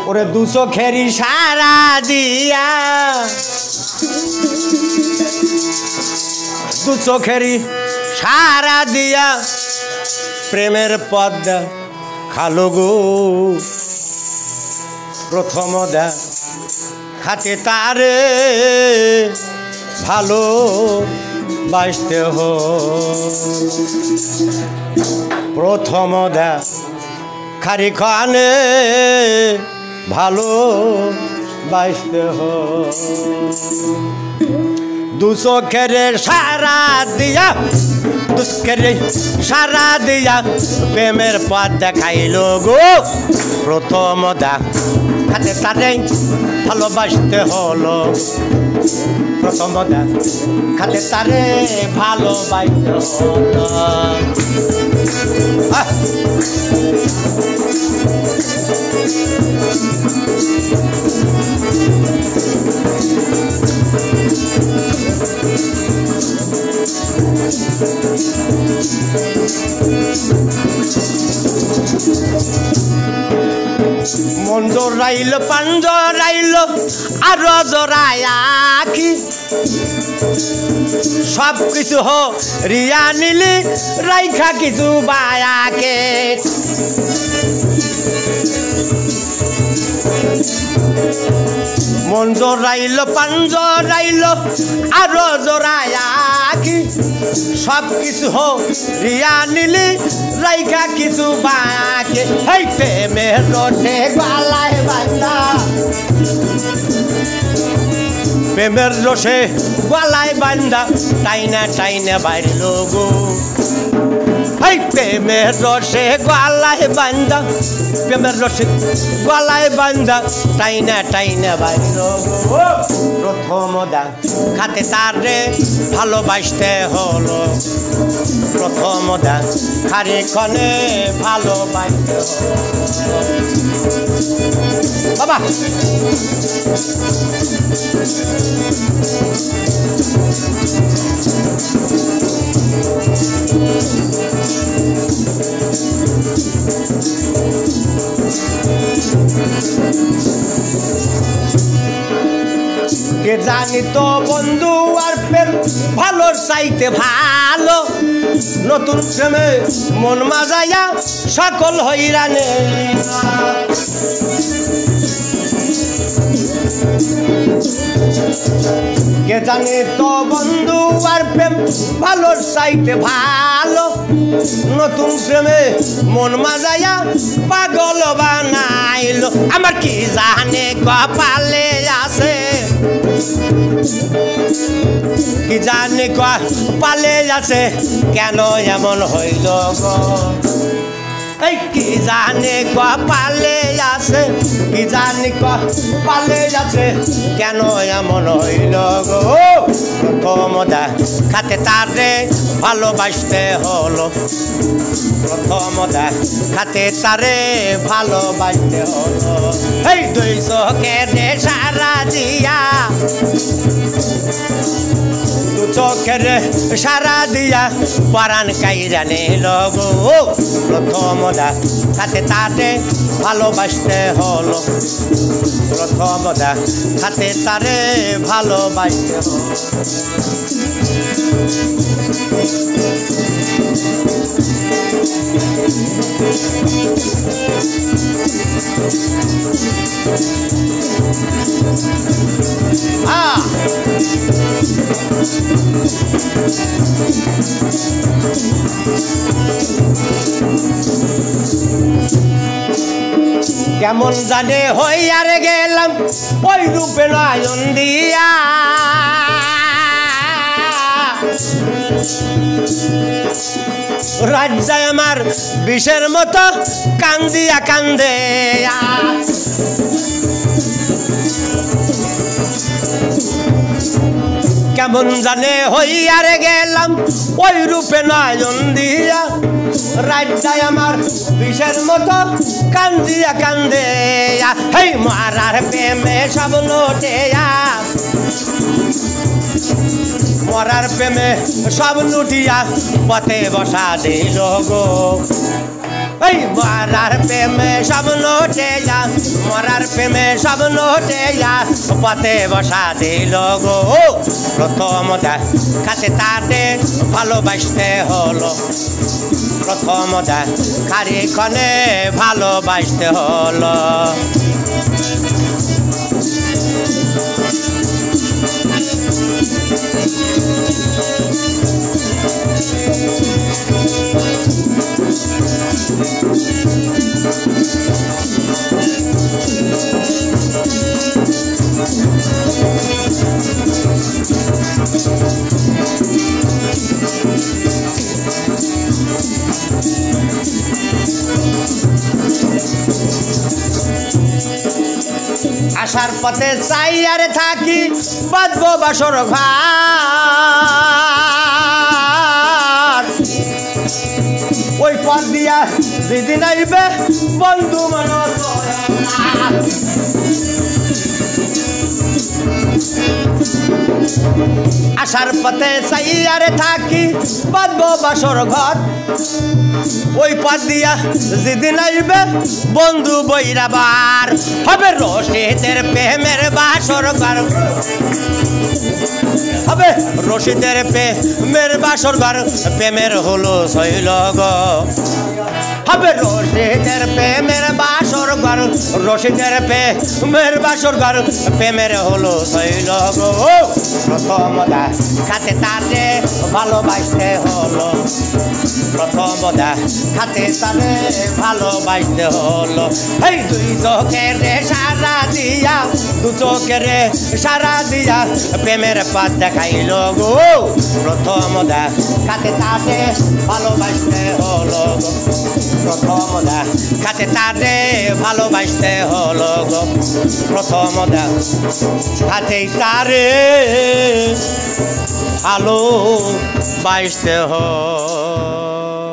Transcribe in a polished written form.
ওরে দু চোখেরই সারা দিয়া, দু চোখেরই সারা দিয়া প্রেমের পথ খালো গো। প্রথম খাতে তারে ভালো বাসতে হো, প্রথম খারি খানে ভালো বাসতে হো। দু চোখের সারা দিয়া, দু চোখের সারা দিয়া প্রেমের পথ দেখাইল গো। প্রথম খাতে তারে ভালোবাসতে হলো, প্রথম খাতে তারে ভালোবাসতে হলো। মন জোরাইল পান জোরাইল আর জোড়ায় আখি, সব কিছু হো রিয়া নিলি রাইখা কিছু বায়াকে। মন জোরাইল পান জোরাইল আর জোড়ায় আখি, সব কিছু হো রিয়া নিলি রাইখা কিছু বায়াকে। হেই প্রেমের রোটে গলায় বাঁধা, প্রেমের রসে গলায় বান্ধা টাইনা টাইনা বাইরল গো। এই প্রেমের রসে গলায় বান্ধা, প্রেমের রসে গলায় বান্ধা টাইনা টাইনা বাইরল গো। প্রথম খাতে তারে ভালোবাসতে হলো, প্রথম খারি ক্ষণে ভালোবাসতে হলো। বাবা কে জানি তো বন্ধু আর প্রেম ভালোর চাইতে ভালো, নতুন প্রেমে মন মাজাইয়া সকল হইরানে। কে জানি তো বন্ধু আর প্রেম ভালোর চাইতে ভালো, নতুন প্রেমে মন মাজাইয়া পাগল বানাইল। আমার কি জানে কপালে আছে, কি জানি কপালে আছে কেন এমন হইল গো। এই কি জানে কপালে আছে, কি জানি কপালে আছে কেন এমন হইল গো। প্রথম খাতে তারে ভালোবাসতে হলো, প্রথম খাতে তারে ভালোবাসতে হলো। এই দুই চোখের সারা দিয়া, দু চোখের সারা দিয়া পরাণ কাইরা নিল গো। প্রথম খাতে তারে ভালোবাসতে হলো, প্রথম খাতে তারে ভালোবাসতে হলো। কেমন জানে হইয়ারে গেলাম ওই রূপে নয়ন দিয়া, রাজ্জায় আমার বিষের মতো কান্দিয়া কান্দে। কেমন জানে হইয়ারে গেলাম ওই রূপে নয়ন দিয়া, রাজ্জায় আমার বিষের মতো কান্দিয়া কান্দে। হেই মারার প্রেমে সব লোটেয়া, মরার প্রেমে সব লুটিয়া পথে বসা দিল গো এই মরার প্রেমে সব লোটে যা মরার প্রেমে সব লোটে যা পথে বসা দিল গো প্রথম কাছে তাতে ভালোবাসতে হলো প্রথম খারি কনে ভালোবাসতে হলো আসার পথে চাই আর থাকি বাঁধবো বাসর ঘর ওই পথ দিয়া যেদিন আইবে বন্ধু মানুষ আসার পথে চাই আর থাকি বাঁধবো বাসর ঘর ওই পথ দিয়া যেদিন আইবে বন্ধু বৈরাবার হবে রশিদের প্রেমের বাসর ঘর হবে রশিদের প্রেমের বাসর ঘর প্রেমের হলো শৈল গো হবে রশিদের প্রেমের বাসর ঘর রশিদের প্রেমের বাসর ঘর প্রেমের হলো শৈল গো প্রথম খাতে তাতে ভালোবাসতে হলো প্রথম খাতে তাতে ভালোবাসতে হলো এই দুই চোখের সারা দিয়া দু চোখের সারা দিয়া প্রেমের পথ দেখাইল গো প্রথম খাতে তাতে ভালোবাসতে হলো গো প্রথম খাতে তাতে ভালোবাসতে হলো গো প্রথম খাতে তারে ভালোবাসতে হলো